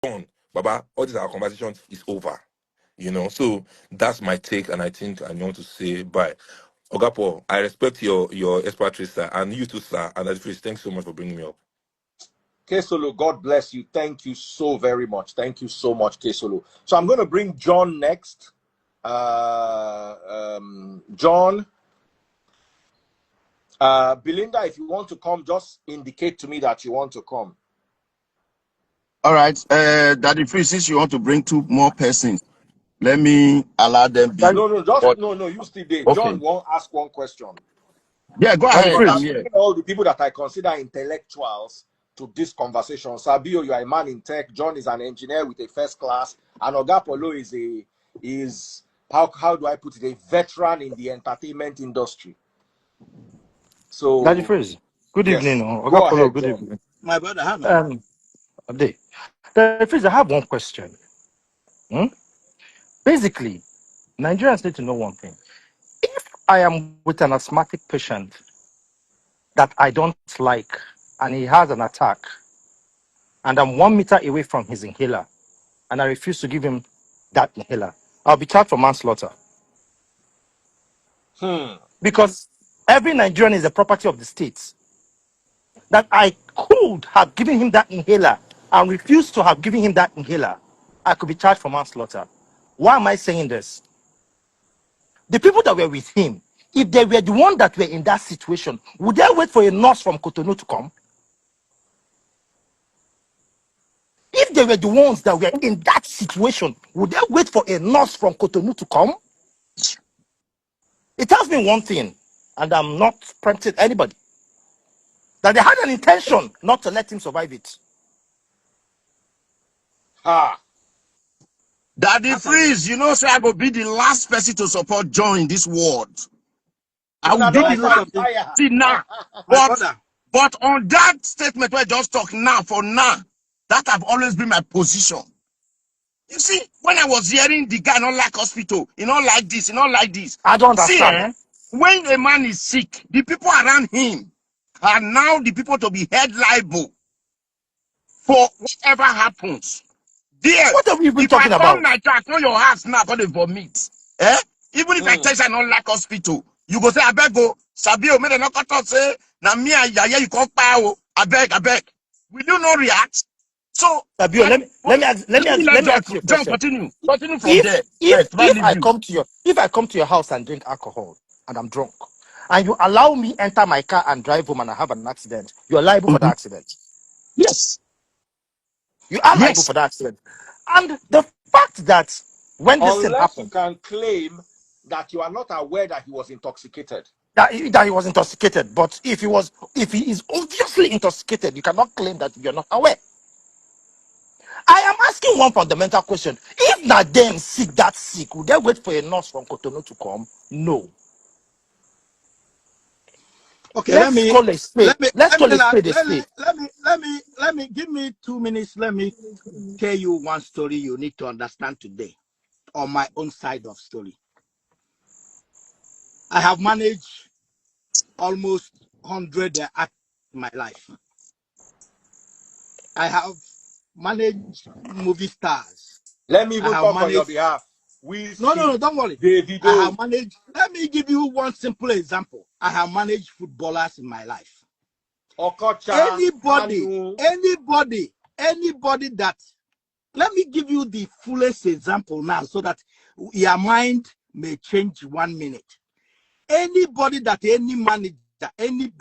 done. Baba, all this our conversation is over. You know, so that's my take, and I think I want to say bye. Ogapo, I respect your expertise, sir, and you too, sir. And thanks so much for bringing me up. Kesolo, God bless you. Thank you so very much. Thank you so much, Kesolo. So I'm going to bring John next. John, Belinda, if you want to come, just indicate to me that you want to come. All right, Daddy Free, since you want to bring 2 more persons, let me allow them be. No, you stay there. Okay. John won't ask one question. Yeah, go ahead. I'm bringing all the people that I consider intellectuals to this conversation. Sabio, you are a man in tech. John is an engineer with a first class, and Ogapolo is how do I put it, a veteran in the entertainment industry. So, Daddy Freeze, good evening. Go ahead, Good John. evening. My brother, how Daddy Freeze, I have one question. Basically, Nigerians need to know one thing. If I am with an asthmatic patient that I don't like, and he has an attack, and I'm 1 meter away from his inhaler, and I refuse to give him that inhaler, I'll be charged for manslaughter. Because every Nigerian is the property of the state. That I could have given him that inhaler and refused to have given him that inhaler, I could be charged for manslaughter. Why am I saying this? The people that were with him, if they were the one that were in that situation, would they wait for a nurse from Cotonou to come? If they were the ones that were in that situation, would they wait for a nurse from Cotonou to come? It tells me one thing, and I'm not preempting anybody, that they had an intention not to let him survive it. Daddy Freeze, you know, so I will be the last person to support John in this world. I will be the last. See now, but on that statement where I just talk now, for now, that have always been my position. You see, when I was hearing the guy not like hospital, you know, like this, you know, like this. I don't understand. See, when a man is sick, the people around him are now the people to be held liable for whatever happens. There, what are we even if talking I about? come like that, on your house now, gonna vomit. Even if I tell you I don't like hospital, you go say, I beg go, Sabio, me not cut say, na me and Yaya, you come power. I beg. Will you not react? So, Sabio, let me ask you a question. Continue from there. If I come to your house and drink alcohol and I'm drunk, and you allow me enter my car and drive home and I have an accident, you are liable for the accident. Yes. You are liable for the accident. And the fact that when this thing happened, you can claim that you are not aware that he was intoxicated. that he was intoxicated, but if he is obviously intoxicated, you cannot claim that you're not aware. I am asking one fundamental question. If not them sick, that sick, would they wait for a nurse from Cotonou to come? No. Okay, Let's call a spade a spade. Let me give me 2 minutes. Let me tell you one story you need to understand today on my own side of story. I have managed almost 100 acts in my life. I have managed movie stars. Let me even talk on your behalf. No, don't worry. Davido. I have managed. Let me give you one simple example. I have managed footballers in my life. Okocha, anybody that, let me give you the fullest example now so that your mind may change 1 minute. Anybody that any manager, any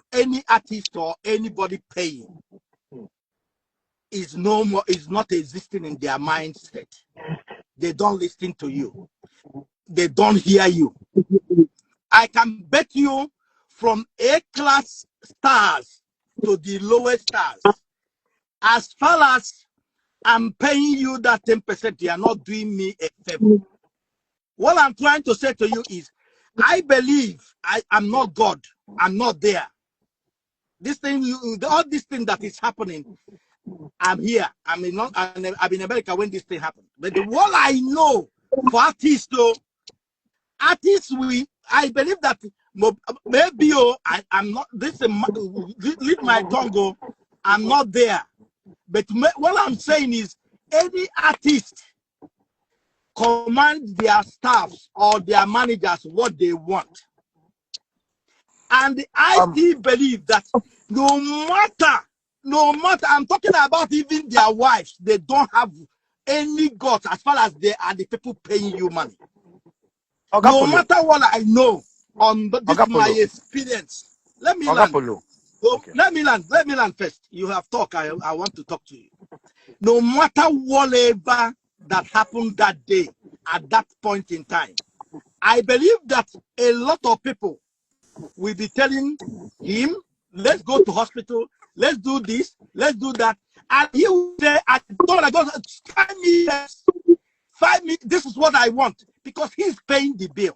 artist or anybody paying is no more, is not existing in their mindset. They don't listen to you. They don't hear you. I can bet you from A-class stars to the lowest stars, as far as I'm paying you that 10%, you are not doing me a favor. What I'm trying to say to you is, I believe I'm not God. I'm not there. This thing, all this thing that is happening, I'm here. I'm in America when this thing happened. But what I know for artists, though, I believe that maybe I'm not. Leave my tongue go. I'm not there. But what I'm saying is, any artist command their staffs or their managers what they want. And I still believe that no matter, I'm talking about even their wives, they don't have any guts as far as they are the people paying you money. No matter what I know on this my experience. Let me land. Okay. Let me land first. You have talked. I want to talk to you. No matter whatever that happened that day, at that point in time, I believe that a lot of people will be telling him, let's go to hospital, let's do this, let's do that. And he will say, I don't want to go, 5 minutes, 5 minutes, this is what I want, because he's paying the bill.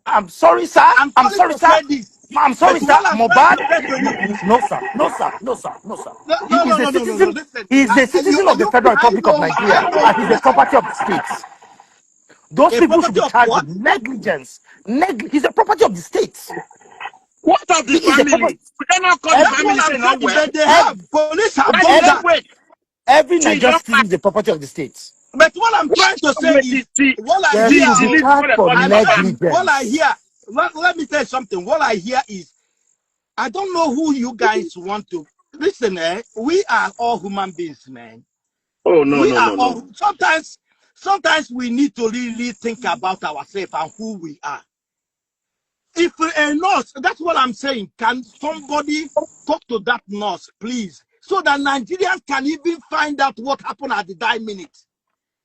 I'm sorry, sir. I'm sorry, sir. I'm sorry, sir. Mohbad. No, sir. No, sir. No, sir. No, sir. No. Listen, he's a citizen of the Federal Republic of Nigeria, and he's a property of the states. Those people should be charged with negligence. He's a property of the states. What of the family? We cannot call the family say no well. They have police have done that. Every Nigerian citizen is the property of the states. But what I'm trying to say is, what I hear, let me tell you something. What I hear is, I don't know who you guys want to listen. We are all human beings, man. Oh no. Sometimes we need to really think about ourselves and who we are. If a nurse, that's what I'm saying. Can somebody talk to that nurse, please, so that Nigerians can even find out what happened at the dying minute?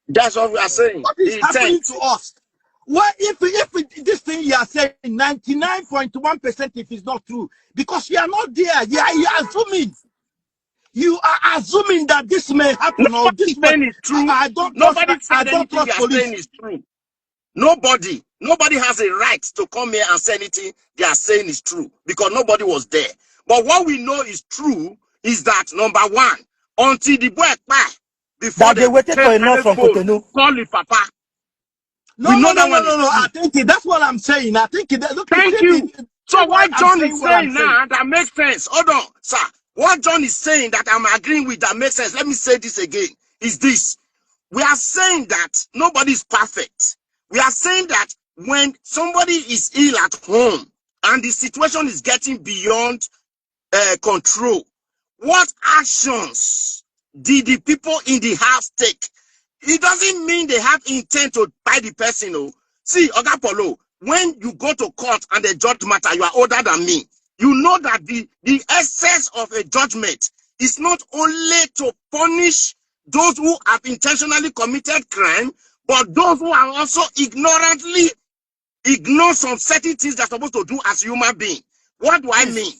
That's what we are saying. What is happening to us? Well, if this thing you are saying 99.1%, if it's not true, because you are not there, you are assuming. You are assuming that this may happen or this may is true. I don't trust police. Is true. Nobody has a right to come here and say anything they are saying is true, because nobody was there. But what we know is true is that, number one, until the boy before they waited for a nurse from Cotonou. Call the papa. No. I think that's what I'm saying. I think thank you. So what John is saying now, that makes sense. Hold on, sir. What John is saying that I'm agreeing with, that makes sense. Let me say this again. Is this. We are saying that nobody is perfect. We are saying that when somebody is ill at home and the situation is getting beyond control, what actions did the people in the house take? It doesn't mean they have intent to buy the person. Oh. See, Oga Paulo, when you go to court and the judge matter, you are older than me. You know that the essence of a judgment is not only to punish those who have intentionally committed crime, but those who are also ignorantly ignore some certain things they're supposed to do as human beings. What do I mean?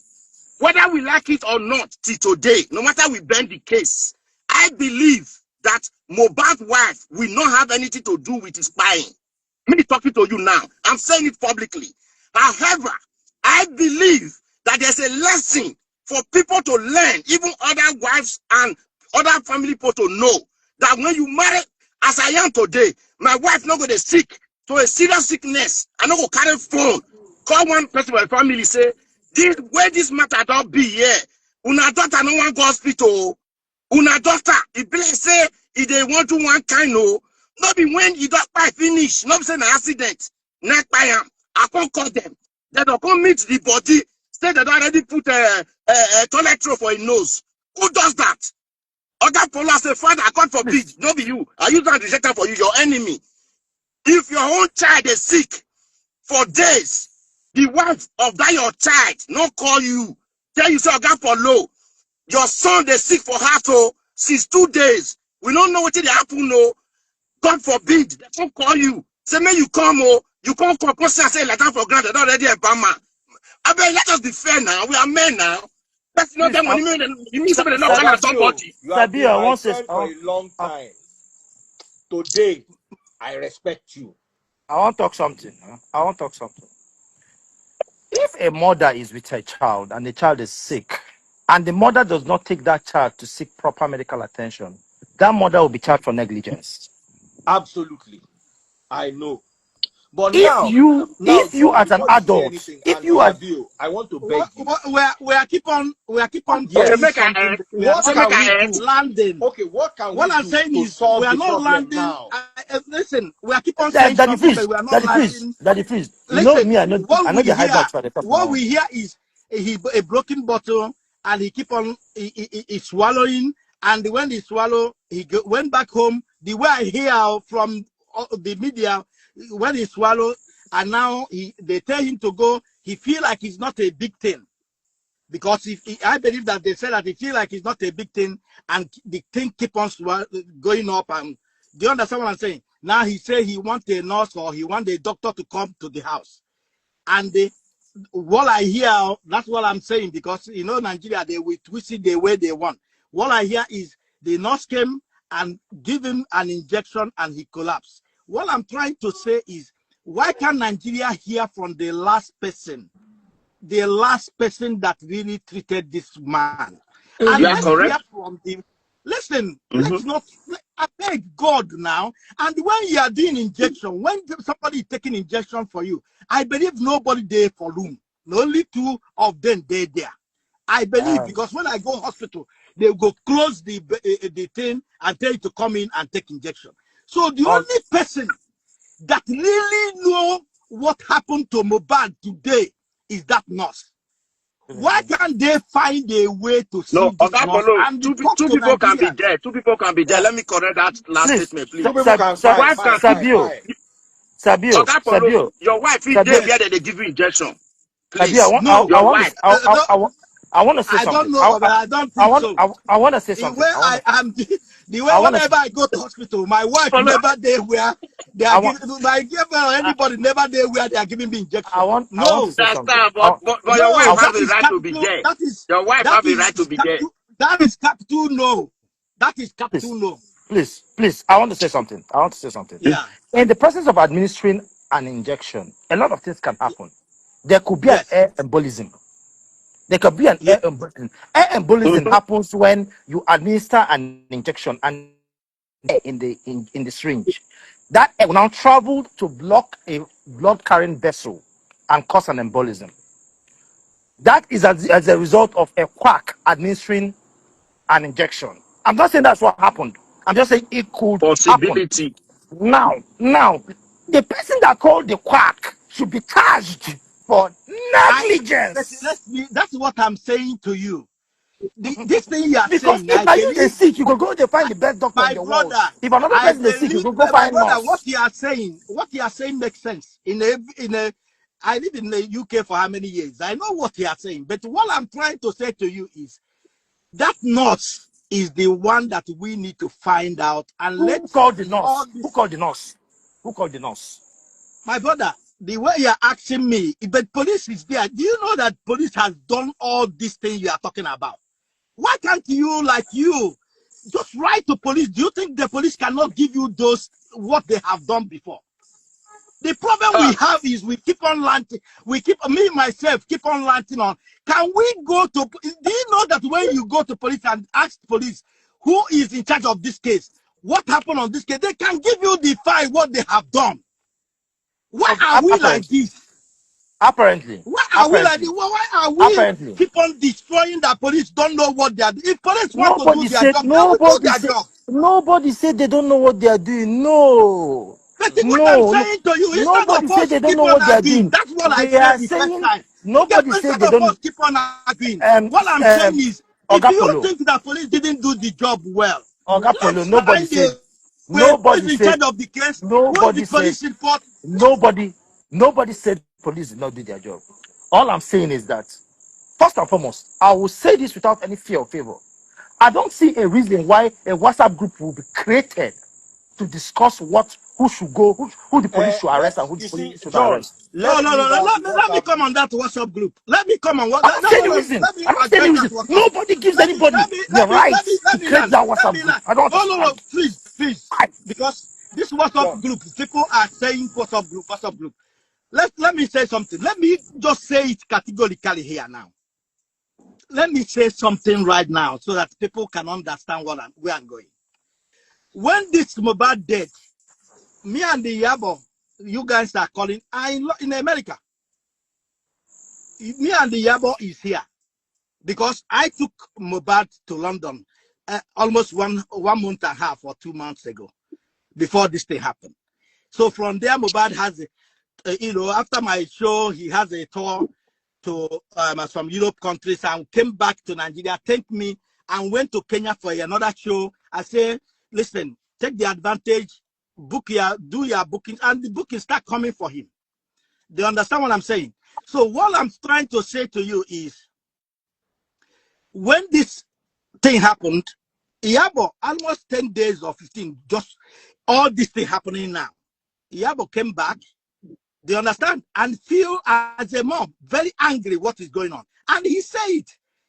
Whether we like it or not, till today, no matter we bend the case, I believe that Mohbad's wife will not have anything to do with his spying. Me talking to you now, I'm saying it publicly. However, I believe that there's a lesson for people to learn, even other wives and other family people to know, that when you marry, as I am today, my wife not going to sick to a serious sickness. I not going to carry phone. Call one person in my family, say, where this matter don't be here. Una daughter no one go hospital. Una daughter, if they say if they want to one kind of, not be when you don't buy finish, not say an accident. Not buy them. I can't call them. They don't come meet the body. Say they already put a toilet roll for a nose. Who does that? Other Paulo say, Father, God forbid, not be you. I use that rejecter for you, your enemy. If your own child is sick for days, the wife of that your child not call you, tell you, say, God Paulo, your son they sick for heart since 2 days. We don't know what they happen, no. God forbid, they don't call you. Say, may you come, you can't come, say, like that for granted, already a bummer. I mean, let us be fair now. We are men now. That's not them when you mean somebody not kind of somebody. You have been my friend for a long time. Today, I respect you. I want to talk something. If a mother is with her child and the child is sick, and the mother does not take that child to seek proper medical attention, that mother will be charged for negligence. Absolutely. I know. But If now, you, if you John, as an before you say adult, anything, if and you are, Sabio, I want to beg you. We are keep on Okay, saying Yes. make I something. add. We are What not So make can I we add. do? landing. Okay, what can What we I'm do saying to is we solve are the not problem landing. now? Listen, we are keep on saying Daddy something, but Freeze, we are not Daddy Freeze, landing. Daddy Freeze. You know Listen, me, what I know we the high hear, bags for the top now. is a broken bottle, and he keep on he swallowing, and when he swallow, went back home. The way I hear from the media, when he swallow, and now they tell him to go, he feel like it's not a big thing. Because I believe that they said that he feel like it's not a big thing, and the thing keep on going up. And do you understand what I'm saying? Now he say he want a nurse or he want a doctor to come to the house, and what I hear, that's what I'm saying, because Nigeria, they will twist it the way they want. What I hear is the nurse came and give him an injection and he collapsed. What I'm trying to say is, why can't Nigeria hear from the last person that really treated this man? And You are let's hear correct. from him. Listen, Mm-hmm. let's not, I beg God now. And when you are doing injection, when somebody is taking injection for you, I believe nobody there for room. Only two of them there. I believe, because when I go hospital, they go close the thing and tell you to come in and take injection. So the All, only person that really know what happened to Mohbad today is that nurse. Why can't they find a way to No, see this Oga nurse Polo, and talk two to people can be Nigerians? there. Two people can be there. Yeah. Let me correct that last please, statement, please. Two people can Your fine, wife fine, can. fine, Sabio, fine. Sabio, Oga Polo, Sabio, your wife is there Sabio, where Yes. they give you injection. Sabio. Please, No. your wife. No, I want to say I don't something. know, but I don't think so. I want to say The something. way I am, the way I want to, whenever I go to hospital, my wife Polo, never there where they are I want, giving my girlfriend or I, anybody never there where they are giving me injection. I want to No, say something. understand, but your wife no, have that a is right to be capital. there. That is Your wife that have a is right to be there. capital. That is capital. No, that is Please, capital. No. please. I want to say something. I want to say something. Mm. Yeah. In the process of administering an injection, a lot of things can happen. There could be an Yes. air embolism. There could be an Yeah. air embolism. Air embolism Mhm. happens when you administer an injection and air in the syringe. That air will now travel to block a blood carrying vessel and cause an embolism. That is as a result of a quack administering an injection. I'm not saying that's what happened. I'm just saying it could happen. Possibility. Now, the person that called the quack should be charged for I negligence. that's what I'm saying to you. This thing you are Because saying, if I now you they believe. sick, you go go they find the best doctor in My the world. brother, If another I person is sick, you believe, go my find brother, what nurse. you are saying makes sense. I live in the UK for how many years? I know what you are saying, but what I'm trying to say to you is that nurse is the one that we need to find out and let Who called the all nurse? Who this. called the nurse? Who called the nurse? My brother, the way you are asking me, but police is there. Do you know that police has done all these things you are talking about? Why can't you, like you, just write to police? Do you think the police cannot give you those what they have done before? The problem we Uh, have is we keep on lanting. We keep me myself keep on lanting on. Can we go to? Do you know that when you go to police and ask police who is in charge of this case, what happened on this case, they can give you the file what they have done. Why Okay, are we like this? apparently, Why are we like this? apparently, Why are we apparently. keep on destroying the police? Don't know what they are doing. If police want to do Nobody their said job, they will do nobody their said job. nobody said they don't know what they are doing. No. But what I'm No, no. saying to you, instead Nobody of said us they don't keep know on what they are arguing, doing. that's what I They said are the first saying time. nobody said Instead they of us don't keep on arguing, um what I'm saying um is, if you Ogapolo. think the police didn't do the job well, Ogapolo, let's find a way. Who is nobody in said charge of the case? Who is the nobody said police report? nobody nobody said police did not do their job. All I'm saying is that first and foremost, I will say this without any fear or favor. I don't see a reason why a WhatsApp group will be created to discuss who should go, who the police should arrest and Let's, who the you see, police should not John, arrest. No, let's no, no, leave no. out the Let me WhatsApp come group. on that WhatsApp group. Let me come on. I don't see any reason. Let me I don't see any address that reason. WhatsApp. Nobody gives anybody the right to Let me create land. that Let WhatsApp me group. land. I don't No, no, no. understand. Please, please. I, Because this WhatsApp John, group, people are saying WhatsApp group, WhatsApp group. Let me say something. Let me just say it categorically here now. Let me say something right now so that people can understand where I'm going. When this Mohbad dead, me and the Yabo, you guys are calling, are in America. Me and the Yabo is here because I took Mohbad to London almost one month and a half or 2 months ago before this thing happened. So from there, Mohbad has, after my show, he has a tour to some Europe countries and came back to Nigeria, thanked me, and went to Kenya for another show. I say, listen, take the advantage, book do your bookings, and the bookings start coming for him. They understand what I'm saying? So what I'm trying to say to you is, when this thing happened, Iyabo, almost 10 days or 15, just all this thing happening now. Iyabo came back, they understand, and feel as a mom, very angry what is going on. And he said,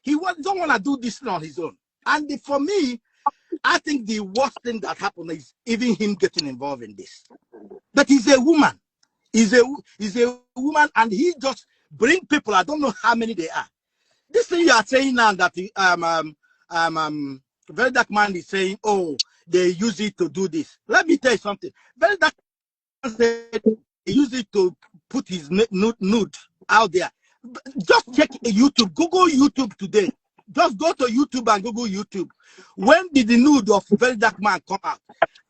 don't want to do this on his own. And for me, I think the worst thing that happened is even him getting involved in this. But he's a woman. He's a woman, and he just bring people. I don't know how many they are. This thing you are saying now that Very Dark Man is saying, oh, they use it to do this. Let me tell you something. Very Dark Man said he used it to put his nude out there. Just check YouTube. Google YouTube today. Just go to YouTube and Google YouTube. When did the nude of Very Dark Man come out?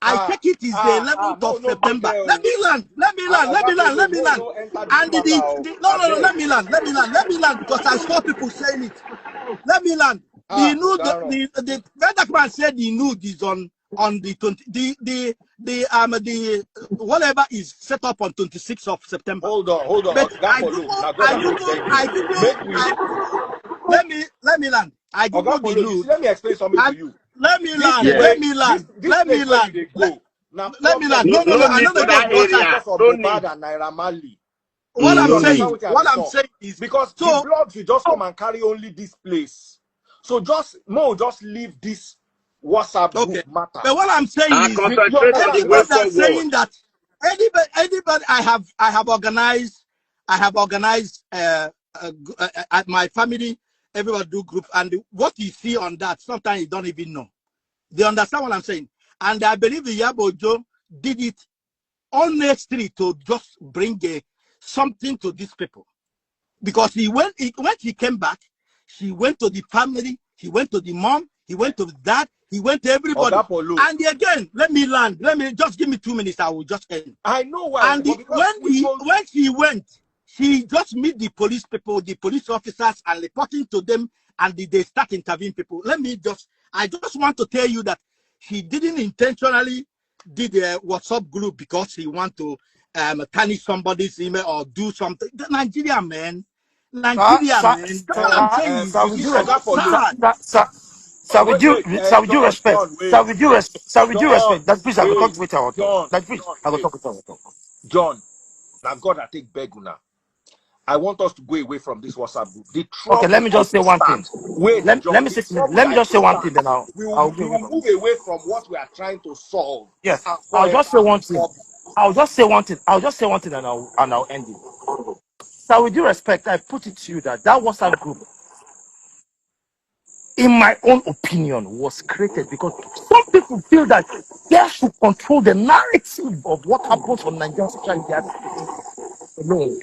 I think it is the 11th of September. Let me land. And let me land because I saw people saying it. Let me land. The Very Dark Man said the nude is on the 20 the whatever is set up on 26th of September. Hold on. But let me land. I Google the nude. Let me explain something to you. Let me land. Let me land. Let me land. Let me land. No. I know that area. Don't need. And Naira Marley. What I'm saying is because the blogs will just come and carry only this place. So just leave this WhatsApp group matter. But what I'm saying is, anybody that's saying that, anybody I have organized at my family, everybody do group, and what you see on that, sometimes you don't even know. They understand what I'm saying, and I believe the Iyabo Ojo did it honestly to just bring something to these people, because when he came back, he went to the family, he went to the mom, he went to the dad, he went to everybody. And again, let me land. Let me just give me 2 minutes. I will just end. I know why. And when he went, he just meet the police people, the police officers, and reporting to them, and they start interviewing people. I just want to tell you that he didn't intentionally did a WhatsApp group because he want to tarnish somebody's email or do something. Nigeria, man. Nigeria, man. That's what I'm saying. With due respect, that please I will talk with our talk. That please I will talk with our talk. John, now God, I take Beguna. I want us to go away from this WhatsApp group. Okay, let me just say one thing. Wait, let John, me just say one thing, then we will move away from what we are trying to solve. Yes, I'll just say one thing. I'll just say one thing, and I'll end it. So with due respect, I put it to you that WhatsApp group, in my own opinion, was created because some people feel that they should control the narrative of what happens on Nigerian social media. No,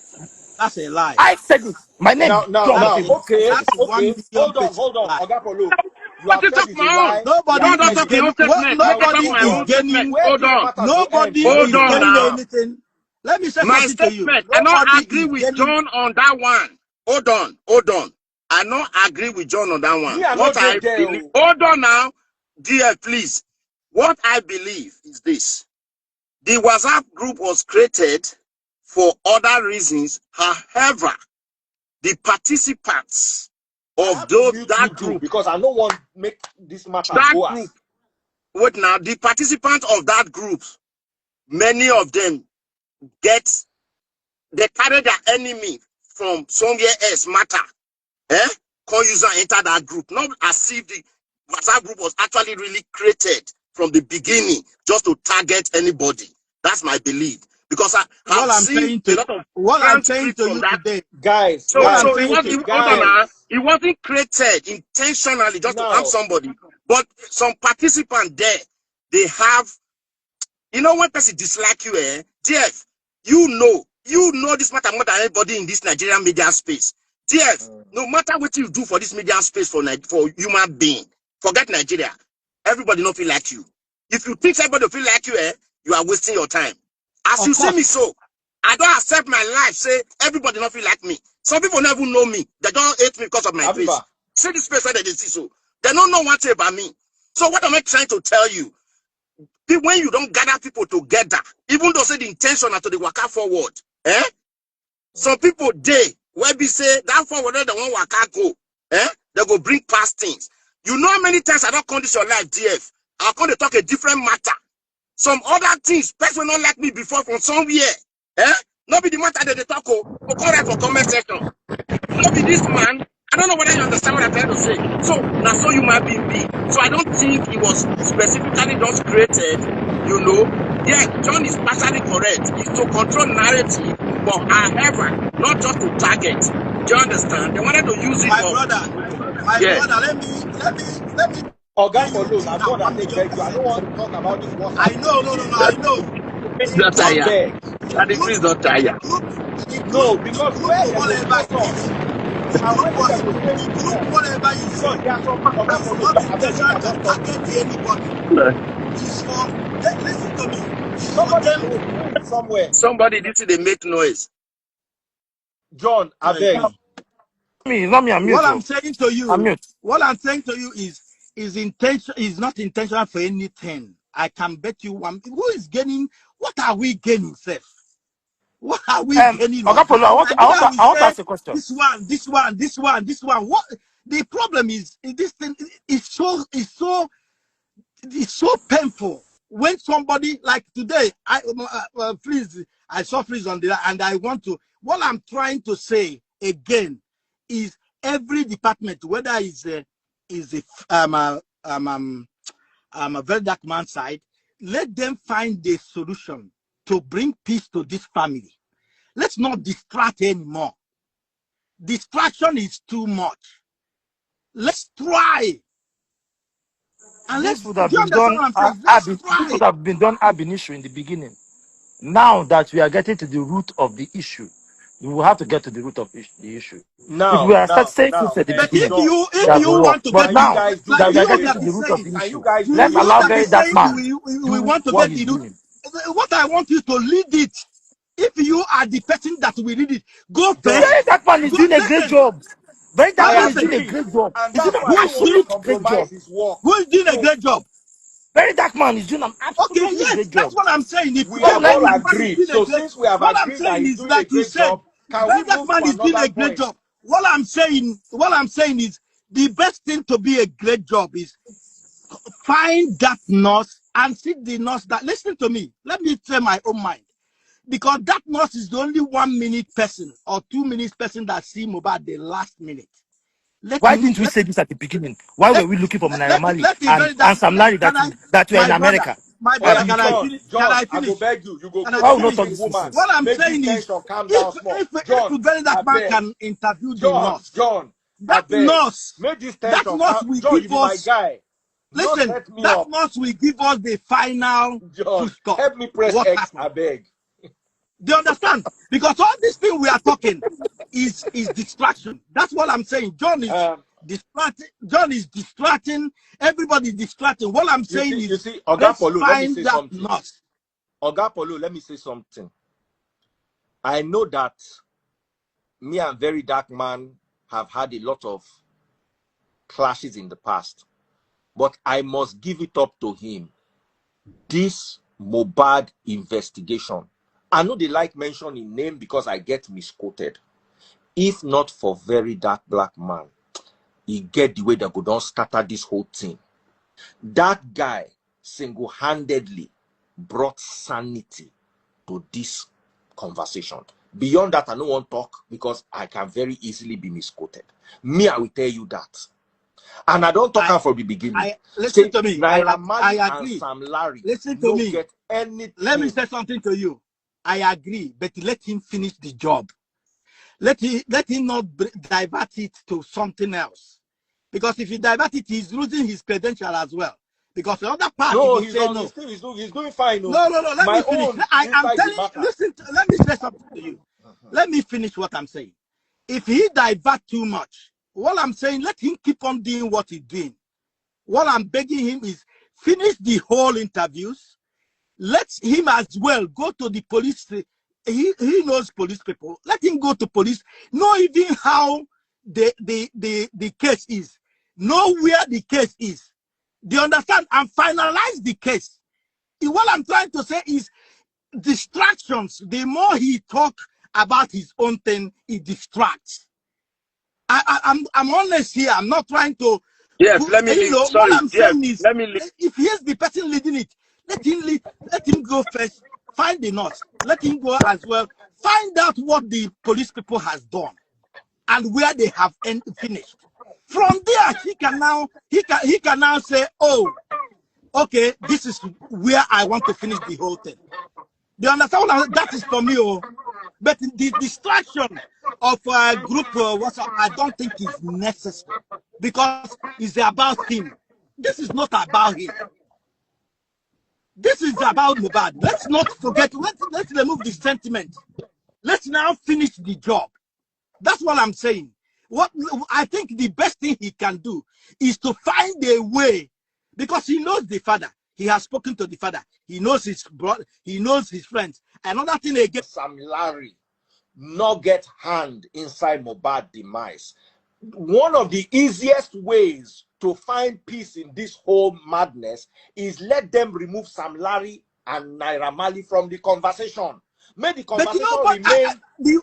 that's a lie. I said it. My name now, okay. Hold on, Oga Paulo. You have said it's a lie. Nobody is gaining anything. Let me say something to you. I don't agree with John on that one. Hold on. I don't agree with John on that one. Hold on now, dear, please. What I believe is this. The WhatsApp group was created for other reasons. However, the participants of that group, because I don't want to make this matter go as. Wait now, the participants of that group, many of them they carry their enemy from somewhere else matter. Call user enter that group. Not as if the WhatsApp group was actually really created from the beginning just to target anybody. That's my belief. Because I'm saying a lot of what I'm saying to you today, guys. So it wasn't created intentionally just to harm somebody. But some participants there, they have, when person dislike you, DF, You know this matter more than anybody in this Nigerian media space. TF, no matter what you do for this media space for human being, forget Nigeria. Everybody don't feel like you. If you think everybody feel like you, you are wasting your time. As Of you see me course. so, I don't accept my life. Say everybody don't feel like me. Some people never know me. They don't hate me because of my face. See this face where they see so. They don't know one thing about me. So what am I trying to tell you? When you don't gather people together, even though say the intention are to the waka forward, some people where we say that forward they want waka go, they go bring past things. You know how many times I don't condition your life, DF. I come to talk a different matter. Some other things, person not like me before from somewhere, not be the matter that they talk for correct for comment section. Not be this man. I don't know whether you understand what I'm trying to say. So now, so you might be. So I don't think it was specifically just created. You know, yeah, John is partially correct. It's to control narrative, but however, not just to target. Do you understand? They wanted to use it My for. brother, Yeah. let me Oga tell you Paulo, thing now now, God, I one take million beg you. I don't percent. want to talk about this WhatsApp I know, group no, again. I know. The Not group, I tire. beg. the And the group, crease not the tire. group, No, the because group, where they go whatever post it us, is, the and group when they go say, the group, yeah, whatever is John, there are some Oga is Paulo. not I beg, make intentional I to just talk target this. anybody. It's for, listen to me. It's for Somebody, them. wait, who is somewhere? Somebody did see they make noise. John, I beg. Me, not me, I'm mute. What I'm Oh. saying to I'm you, mute. what I'm saying to you is intention, is not intentional for anything. I can bet you one. Who is gaining? What are we gaining, Seth? What are we gaining on this? Agapolo, Nigeria will I want to say ask a question. this one. What the problem is this thing is so painful when somebody like today. I saw freeze on the, and I want to. What I'm trying to say again is every department, whether it's a very dark man side, let them find a solution to bring peace to this family. Let's not distract anymore. Distraction is too much. Let's try. And This let's, would do have you been understand done what I'm saying? Let's this try. would have been done ab initio in the beginning. Now that we are getting to the root of the issue, we will have to get to the root of the issue. If we Now, are start now, saying this now, at the But beginning, if John, that will you work. want to But get can the, you now guys do like me that a we are you getting that to favor? the is root of saying, the Can you issue, guys do me let's a you allow that favor? very is that saying man we do want to what get he's the root. doing. What I want you to lead it. If you are the person that will lead it, go John, first. Very that man is Go doing a great listen. job. Very Now that I man is listen. doing a agree. great job. And He's doing that's an why I Who don't is want to doing absolute great job. compromise his work. who is doing a So great job? Very dark man is doing an Okay, absolutely yes, great that's job. what I'm saying. If we What a have will I very all dark use? man is agreed. doing a So great, since we have what I'm agreed that saying he's is, doing a like you great said, job, can we very dark move to man is doing another a great point? job. What I'm saying is the best thing to be a great job is find that nurse and see the nurse that, listen to me. Let me say my own mind. Because that nurse is the only 1 minute person or 2 minutes person that see Mohbad the last minute. Let Why him didn't we say this at the beginning? Why were we looking for Naira Marley let the very that and Sam Larry can I, that were in my brother, America? Why Oh are yeah, we can I looking for? finish? Can John, I I go finish? beg you. You go Can I Why will talk not to finish? talk this this woman. nonsense? What I'm Make this saying is, tension calm if down small. a John, very I dark man beg. can interview the John, nurse, John, I that beg. nurse, Make this that tension nurse calm. will John, you give be my us. guy. No Listen, set me that up. nurse will give us the final to John, stop help me press what X, happened. I beg. Do you understand? Because all this thing we are talking is distraction. That's what I'm saying. John is Um, distracting. John is distracting. Everybody is distracting. What I'm saying you is, see, Oga let's Polo, let me find say that something. nurse. Oga Polo, let me say something. I know that me and Very Dark Man have had a lot of clashes in the past, but I must give it up to him. This Mohbad investigation, I know they like mentioning name because I get misquoted. If not for Very Dark Black Man, he get the way that go don't scatter this whole thing. That guy single-handedly brought sanity to this conversation. Beyond that, I don't want to talk because I can very easily be misquoted. Me, I will tell you that. And I don't talk I, out from the beginning. listen Say to me. Naira I Marley and agree. Sam Larry Listen to no me. get Let me anything. say something to you. I agree, but let him finish the job. Let him not divert it to something else. Because if he divert it, he's losing his credential as well. Because the other part, you No, go he's say on. no. He's doing fine. No, No. Let my me finish. own I am inside the telling you. matter. Listen. Let me say something to you. Let me finish what I'm saying. If he divert too much, what I'm saying, let him keep on doing what he's doing. What I'm begging him is finish the whole interviews. Let him as well go to the police. He knows police people. Let him go to police. Know even how the case is. Know where the case is. Do you understand? And finalize the case. What I'm trying to say is distractions. The more he talk about his own thing, he distracts. I'm honest here. I'm not trying to. Yes, let me You leave. know what Sorry. I'm Yes, saying is, let me leave. if he is the person leading it, let him lead. Let him go first. Find the nuts. Let him go as well. Find out what the police people has done and where they have finished. From there, he can now say, oh, okay, this is where I want to finish the whole thing. Do you understand what that is for me? Oh, but the distraction of a group WhatsApp, I don't think is necessary because it's about him. This is not about him. This is about Mohbad. Let's not forget. Let's remove the sentiment. Let's now finish the job. That's what I'm saying. What I think the best thing he can do is to find a way, because he knows the father. He has spoken to the father. He knows his brother. He knows his friends. Another thing again, Sam Larry not get hand inside Mohbad demise. One of the easiest ways to find peace in this whole madness is let them remove Sam Larry and Naira Marley from the conversation. Make the but you conversation know, but remain the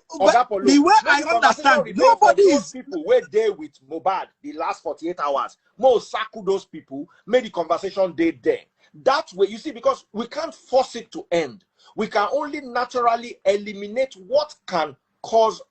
way Make I the conversation understand, remain for nobody those is. people where they with Mohbad the last 48 hours. More sackle those people, make the conversation they there. That way, you see, because we can't force it to end. We can only naturally eliminate what can cause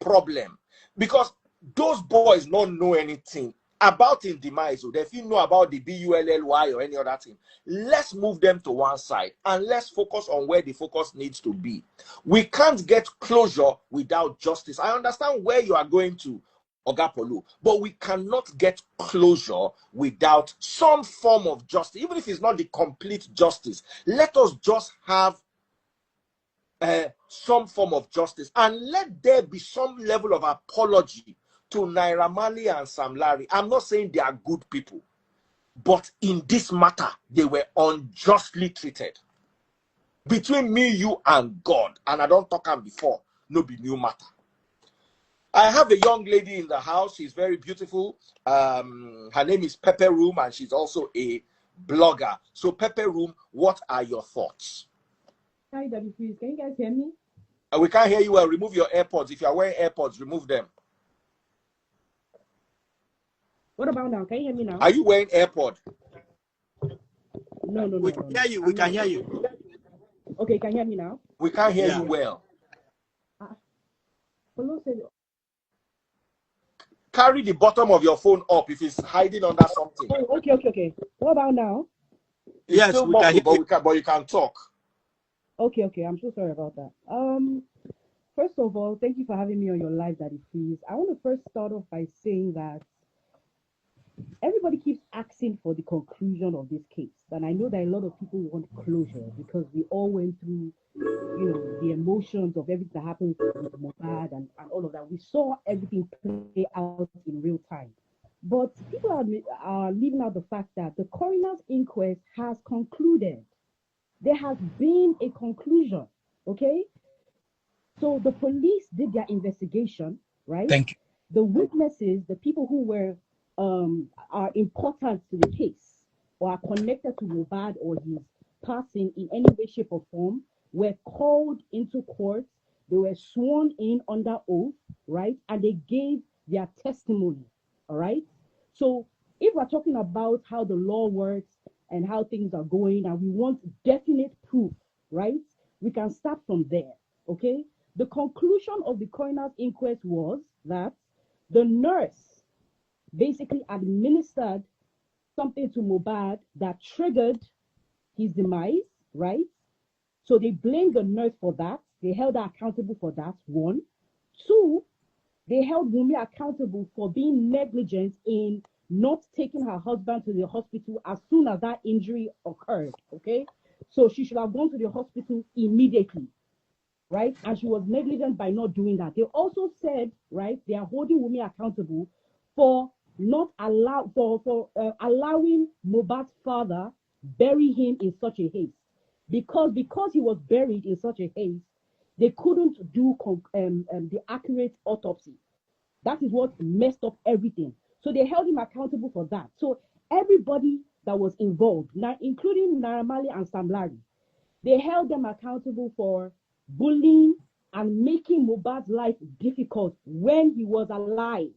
problem. Because those boys don't know anything about in demise. So if you know about the BULLY or any other thing, let's move them to one side and let's focus on where the focus needs to be. We can't get closure without justice. I understand where you are going to, Ogapolu, but we cannot get closure without some form of justice, even if it's not the complete justice. Let us just have some form of justice and let there be some level of apology to Naira Marley and Sam Larry. I'm not saying they are good people, but in this matter, they were unjustly treated. Between me, you, and God, and I don't talk on before, no be new matter. I have a young lady in the house. She's very beautiful. Her name is Pepper Room, and she's also a blogger. So, Pepper Room, what are your thoughts? Hi, Daddy, please. Can you guys hear me? We can't hear you well. Remove your AirPods. If you're wearing AirPods, remove them. What about now? Can you hear me now? Are you wearing AirPod? No. We can hear you. We can hear you. Okay, can you hear me now? We can't hear you well. Paulo said, Carry the bottom of your phone up if it's hiding under something. oh, okay. What about now? It's Yes, still we can hear muffled, you. but you can talk. Okay. I'm so sorry about that. First of all, thank you for having me on your live, Daddy, please. I want to first start off by saying that everybody keeps asking for the conclusion of this case. And I know that a lot of people want closure because we all went through, the emotions of everything that happened with Mohbad and all of that. We saw everything play out in real time. But people are leaving out the fact that the coroner's inquest has concluded. There has been a conclusion, okay? So the police did their investigation, right? Thank you. The witnesses, the people who are important to the case or are connected to Mohbad or his passing in any way, shape, or form were called into court. They were sworn in under oath, right? And they gave their testimony, all right? So if we're talking about how the law works and how things are going, and we want definite proof, right? We can start from there, okay? The conclusion of the coroner's inquest was that the nurse basically administered something to Mohbad that triggered his demise, right? So they blamed the nurse for that. They held her accountable for that, one. Two, they held Wunmi accountable for being negligent in not taking her husband to the hospital as soon as that injury occurred. Okay, so she should have gone to the hospital immediately, right? And she was negligent by not doing that. They also said, right, they are holding Wunmi accountable for not allowing Mohbad's father bury him in such a haste, because he was buried in such a haste, they couldn't do the accurate autopsy. That is what messed up everything. So they held him accountable for that. So everybody that was involved, now including Naira Marley and Sam Larry, they held them accountable for bullying and making Mohbad's life difficult when he was alive.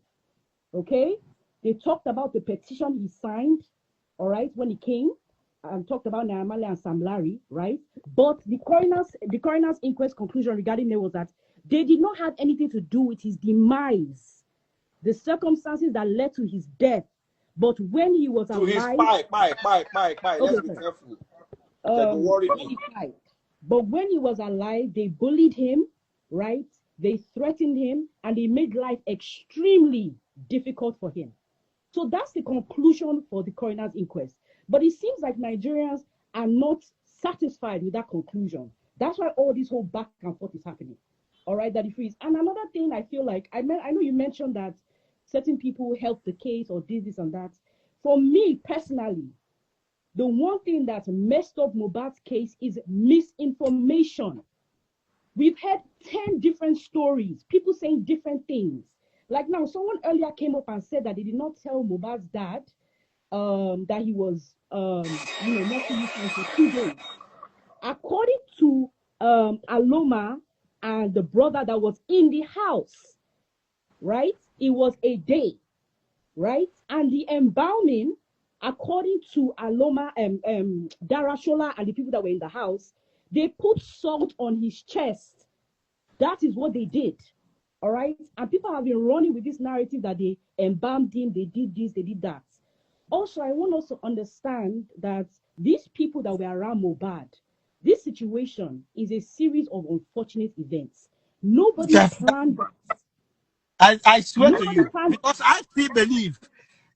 Okay? They talked about the petition he signed, all right, when he came, and talked about Naira Marley and Sam Larry, right? But the coroner's inquest conclusion regarding them was that they did not have anything to do with his demise, the circumstances that led to his death. But when he was alive, his let's be careful. When he died. But when he was alive, they bullied him, right? They threatened him, and they made life extremely difficult for him. So that's the conclusion for the coroner's inquest. But it seems like Nigerians are not satisfied with that conclusion. That's why all this whole back and forth is happening. All right, Daddy Freeze. And another thing I feel like, I know you mentioned that certain people helped the case or did this and that. For me personally, the one thing that messed up Mohbad's case is misinformation. We've heard 10 different stories, people saying different things. Like now, someone earlier came up and said that they did not tell Mohbad's dad that he was, not for 2 days. According to Aloma and the brother that was in the house, right? It was a day, right? And the embalming, according to Aloma, Darashola and the people that were in the house, they put salt on his chest. That is what they did. All right. And people have been running with this narrative that they embalmed him, they did this, they did that. Also, I want us to understand that these people that were around Mohbad, this situation is a series of unfortunate events. Nobody planned that. I swear to you, because I still believe.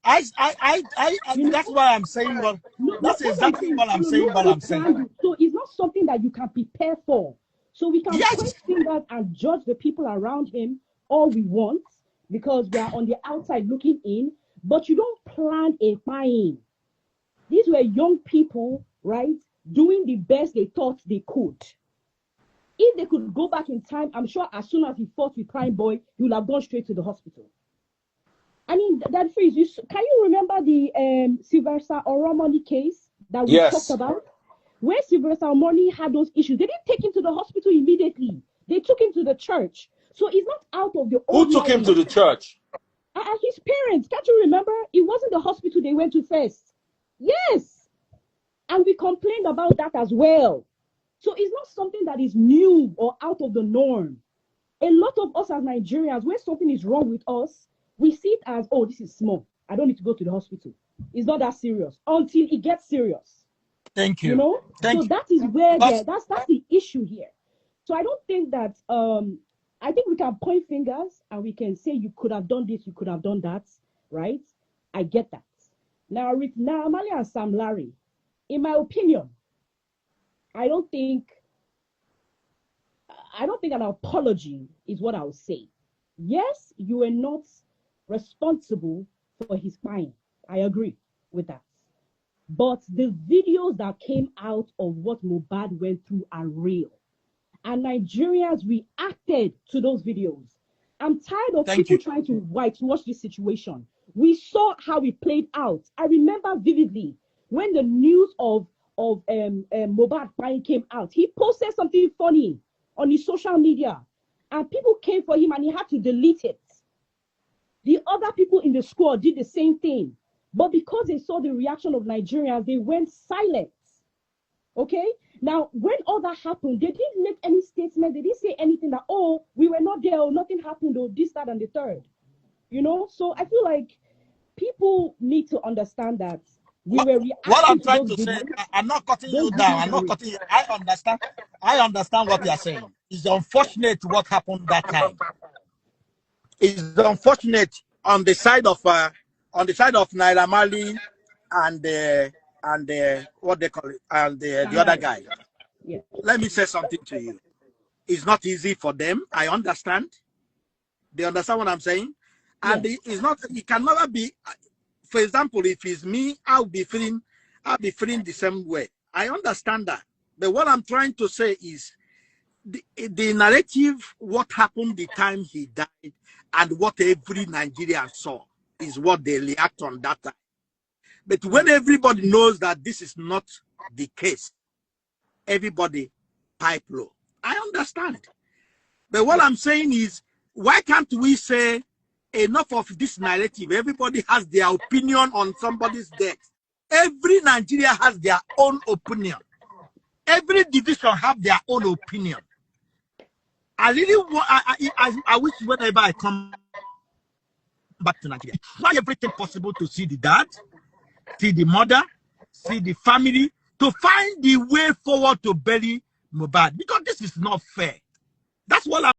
That's why I'm saying what. That's exactly what I'm saying. What I'm saying. So it's not something that you can prepare for. So we can point fingers and judge the people around him all we want, because we are on the outside looking in. But you don't plan a fine. These were young people, right, doing the best they thought they could. If they could go back in time, I'm sure as soon as he fought with Prime Boy, he would have gone straight to the hospital. I mean, that freeze. Can you remember the Sylvester Oromoni case that we talked about? Where Sylvester Oromoni had those issues, they didn't take him to the hospital immediately. They took him to the church. So it's not out of the Who took him to the church? His parents. Can't you remember? It wasn't the hospital they went to first. Yes. And we complained about that as well. So it's not something that is new or out of the norm. A lot of us as Nigerians, when something is wrong with us, we see it as, oh, this is small. I don't need to go to the hospital. It's not that serious until it gets serious. Thank you. You know? Thank so that is where that's the issue here. So I don't think that I think we can point fingers and we can say you could have done this, you could have done that, right? I get that. Now with Naira Marley and Sam Larry, in my opinion, I don't think an apology is what I would say. Yes, you are not responsible for his crime. I agree with that. But the videos that came out of what Mohbad went through are real. And Nigerians reacted to those videos. I'm tired of people trying to whitewash this situation. We saw how it played out. I remember vividly when the news of Mohbad crime came out. He posted something funny on his social media, and people came for him and he had to delete it. The other people in the squad did the same thing. But because they saw the reaction of Nigerians, they went silent. Okay? Now, when all that happened, they didn't make any statement. They didn't say anything that, oh, we were not there, or nothing happened, or this, that, and the third. You know? So I feel like people need to understand that we were reacting. What I'm trying to say, I'm not cutting you down. I'm not cutting you. I understand what you're saying. It's unfortunate what happened that time. It's unfortunate on the side of on the side of Naira Marley and what they call it, and the other guy. Yeah. Let me say something to you. It's not easy for them. I understand. They understand what I'm saying, and Yes. it's not. It can never be. For example, if it's me, I'll be feeling the same way. I understand that. But what I'm trying to say is the narrative, what happened the time he died, and what every Nigerian saw is what they react on that time. But when everybody knows that this is not the case, everybody pipe low. I understand. But what I'm saying is, why can't we say enough of this narrative? Everybody has their opinion on somebody's death. Every Nigeria has their own opinion. Every division have their own opinion. I really want, I wish whenever I come back to Nigeria, try everything possible to see the dad, see the mother, see the family, to find the way forward to bury Mohbad, because this is not fair. That's what I'm